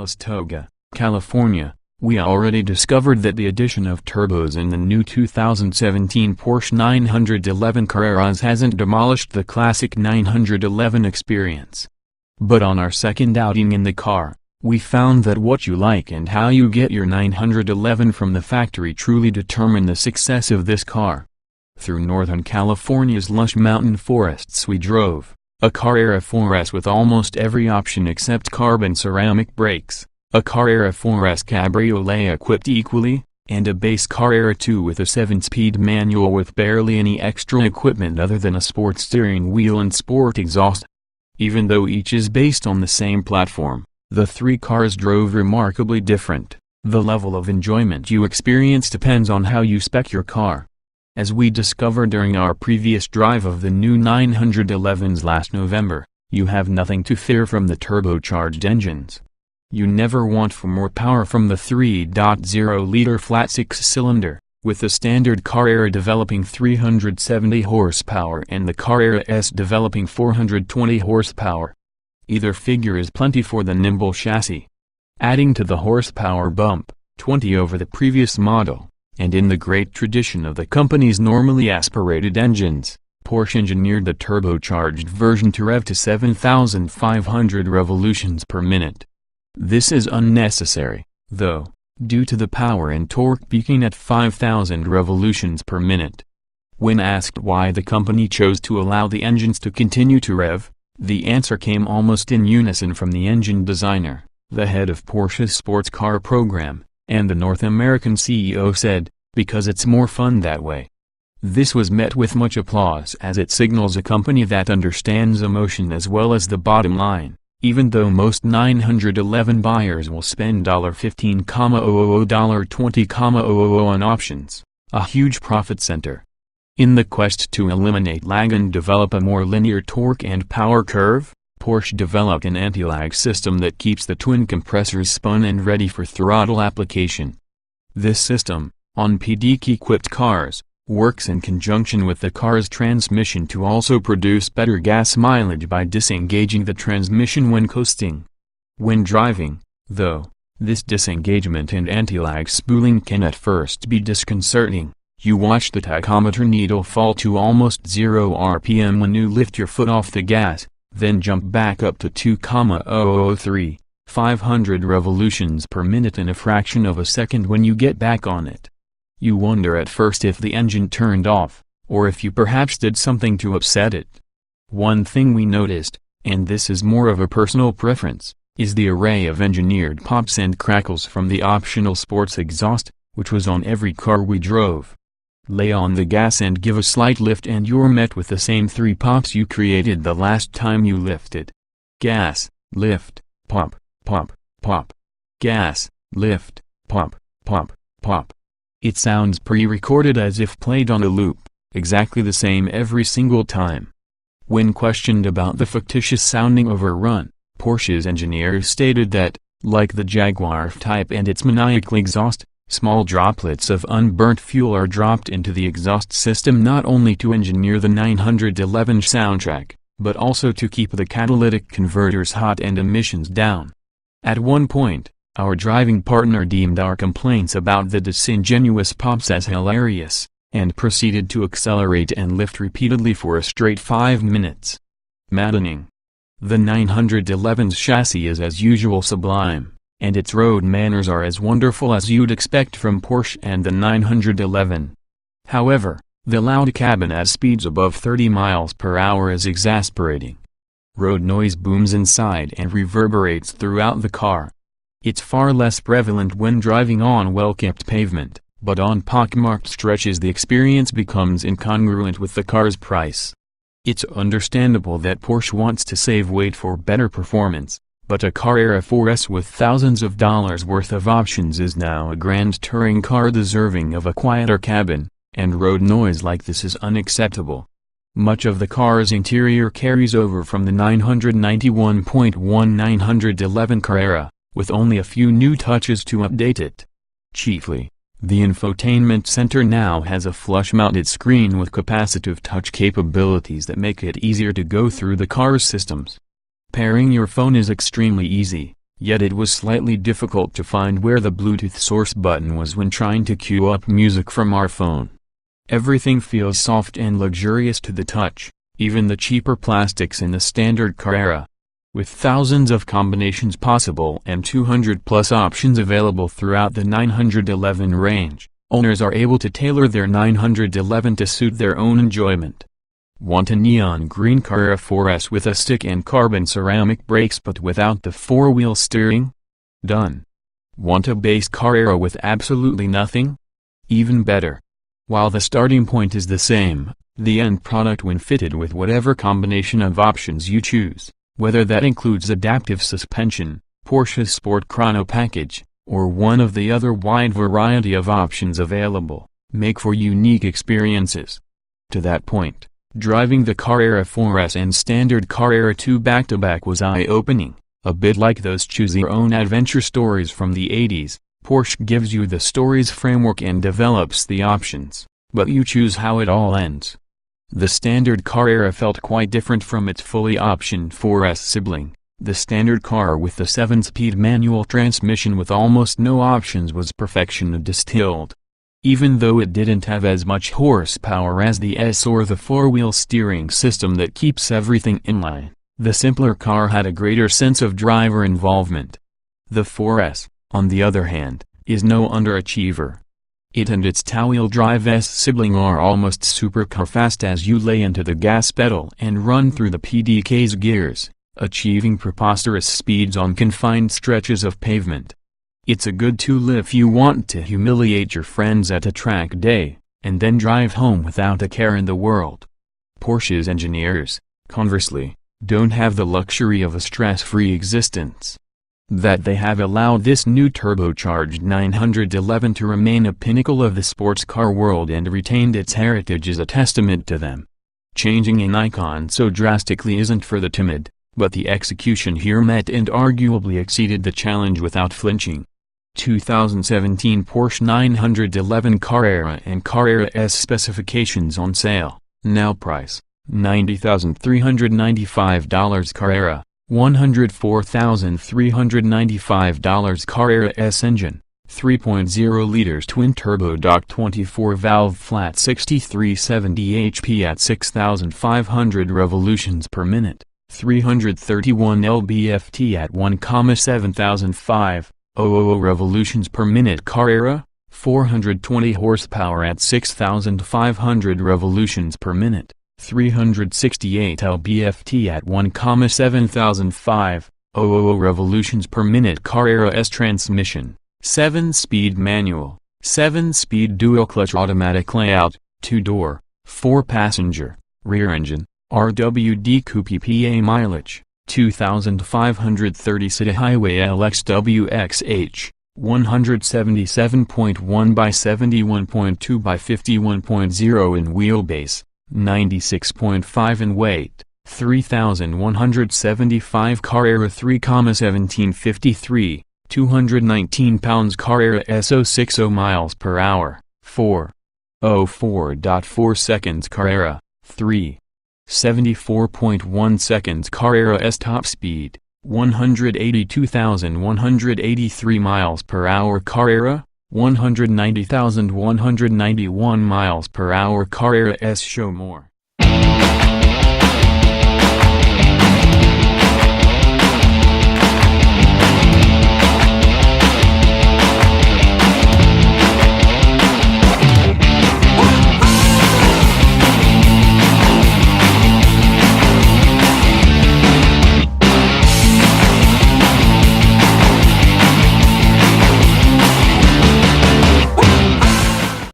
Calistoga, California, we already discovered that the addition of turbos in the new 2017 Porsche 911 Carreras hasn't demolished the classic 911 experience. But on our second outing in the car, we found that what you like and how you get your 911 from the factory truly determine the success of this car. Through Northern California's lush mountain forests we drove, a Carrera 4S with almost every option except carbon ceramic brakes, a Carrera 4S Cabriolet equipped equally, and a base Carrera 2 with a 7-speed manual with barely any extra equipment other than a sport steering wheel and sport exhaust. Even though each is based on the same platform, the three cars drove remarkably different. The level of enjoyment you experience depends on how you spec your car. As we discovered during our previous drive of the new 911s last November, you have nothing to fear from the turbocharged engines. You never want for more power from the 3.0-liter flat six-cylinder, with the standard Carrera developing 370 horsepower and the Carrera S developing 420 horsepower. Either figure is plenty for the nimble chassis. Adding to the horsepower bump, 20 over the previous model, and in the great tradition of the company's normally aspirated engines, Porsche engineered the turbocharged version to rev to 7,500 revolutions per minute. This is unnecessary, though, due to the power and torque peaking at 5,000 revolutions per minute. When asked why the company chose to allow the engines to continue to rev, the answer came almost in unison from the engine designer, the head of Porsche's sports car program, and the North American CEO said, "Because it's more fun that way." This was met with much applause as it signals a company that understands emotion as well as the bottom line, even though most 911 buyers will spend $15,000, $20,000 on options, a huge profit center. In the quest to eliminate lag and develop a more linear torque and power curve, Porsche developed an anti-lag system that keeps the twin compressors spun and ready for throttle application. This system, on PDK-equipped cars, works in conjunction with the car's transmission to also produce better gas mileage by disengaging the transmission when coasting. When driving, though, this disengagement and anti-lag spooling can at first be disconcerting. You watch the tachometer needle fall to almost 0 RPM when you lift your foot off the gas, then jump back up to 2,003, 500 revolutions per minute in a fraction of a second when you get back on it. You wonder at first if the engine turned off, or if you perhaps did something to upset it. One thing we noticed, and this is more of a personal preference, is the array of engineered pops and crackles from the optional sports exhaust, which was on every car we drove. Lay on the gas and give a slight lift and you're met with the same 3 pops you created the last time you lifted. Gas, lift, pop, pop, pop. Gas, lift, pop, pop, pop. It sounds pre-recorded as if played on a loop, exactly the same every single time. When questioned about the fictitious sounding overrun, Porsche's engineers stated that, like the Jaguar F-Type and its maniacal exhaust, small droplets of unburnt fuel are dropped into the exhaust system not only to engineer the 911 soundtrack, but also to keep the catalytic converters hot and emissions down. At one point, our driving partner deemed our complaints about the disingenuous pops as hilarious, and proceeded to accelerate and lift repeatedly for a straight 5 minutes. Maddening. The 911's chassis is as usual sublime, and its road manners are as wonderful as you'd expect from Porsche and the 911. However, the loud cabin at speeds above 30 miles per hour is exasperating. Road noise booms inside and reverberates throughout the car. It's far less prevalent when driving on well-kept pavement, but on pockmarked stretches the experience becomes incongruent with the car's price. It's understandable that Porsche wants to save weight for better performance, but a Carrera 4S with thousands of dollars worth of options is now a grand touring car deserving of a quieter cabin, and road noise like this is unacceptable. Much of the car's interior carries over from the 991.1 911 Carrera, with only a few new touches to update it. Chiefly, the infotainment center now has a flush-mounted screen with capacitive touch capabilities that make it easier to go through the car's systems. Pairing your phone is extremely easy. Yet it was slightly difficult to find where the Bluetooth source button was when trying to queue up music from our phone. Everything feels soft and luxurious to the touch, even the cheaper plastics in the standard Carrera. With thousands of combinations possible and 200+ options available throughout the 911 range, owners are able to tailor their 911 to suit their own enjoyment. Want a neon green Carrera 4S with a stick and carbon ceramic brakes but without the four-wheel steering? Done. Want a base Carrera with absolutely nothing? Even better. While the starting point is the same, the end product when fitted with whatever combination of options you choose, whether that includes adaptive suspension, Porsche's Sport Chrono package, or one of the other wide variety of options available, make for unique experiences. To that point, driving the Carrera 4S and standard Carrera 2 back-to-back was eye-opening. A bit like those choose-your-own adventure stories from the 80s, Porsche gives you the story's framework and develops the options, but you choose how it all ends. The standard Carrera felt quite different from its fully optioned 4S sibling. The standard car with the 7-speed manual transmission with almost no options was perfection distilled. Even though it didn't have as much horsepower as the S or the four-wheel steering system that keeps everything in line, the simpler car had a greater sense of driver involvement. The 4S, on the other hand, is no underachiever. It and its two-wheel drive S sibling are almost supercar fast as you lay into the gas pedal and run through the PDK's gears, achieving preposterous speeds on confined stretches of pavement. It's a good tool if you want to humiliate your friends at a track day, and then drive home without a care in the world. Porsche's engineers, conversely, don't have the luxury of a stress-free existence. That they have allowed this new turbocharged 911 to remain a pinnacle of the sports car world and retained its heritage is a testament to them. Changing an icon so drastically isn't for the timid, but the execution here met and arguably exceeded the challenge without flinching. 2017 Porsche 911 Carrera and Carrera S specifications on sale. Now price, $90,395 Carrera, $104,395 Carrera S engine, 3.0 liters twin-turbo dock 24-valve flat 6370 HP at 6,500 revolutions per minute, 331 lb-ft at 1,7005 revolutions per minute Carrera, 420 horsepower at 6,500 revolutions per minute, 368 lb-ft at 1,7005 revolutions per minute Carrera S transmission, 7-speed manual, 7-speed dual-clutch automatic layout, 2-door, 4-passenger, rear engine, RWD Coupe PA mileage, 2,530 city highway LXWXH, 177.1 by 71.2 by 51.0 in wheelbase, 96.5 in weight, 3,175 Carrera 3,1753, 219 pounds Carrera S060 miles per hour, 4:04.4 seconds Carrera, 3:74.1 seconds Carrera S top speed, 182,183 miles per hour Carrera, 190,191 miles per hour Carrera S. Show more.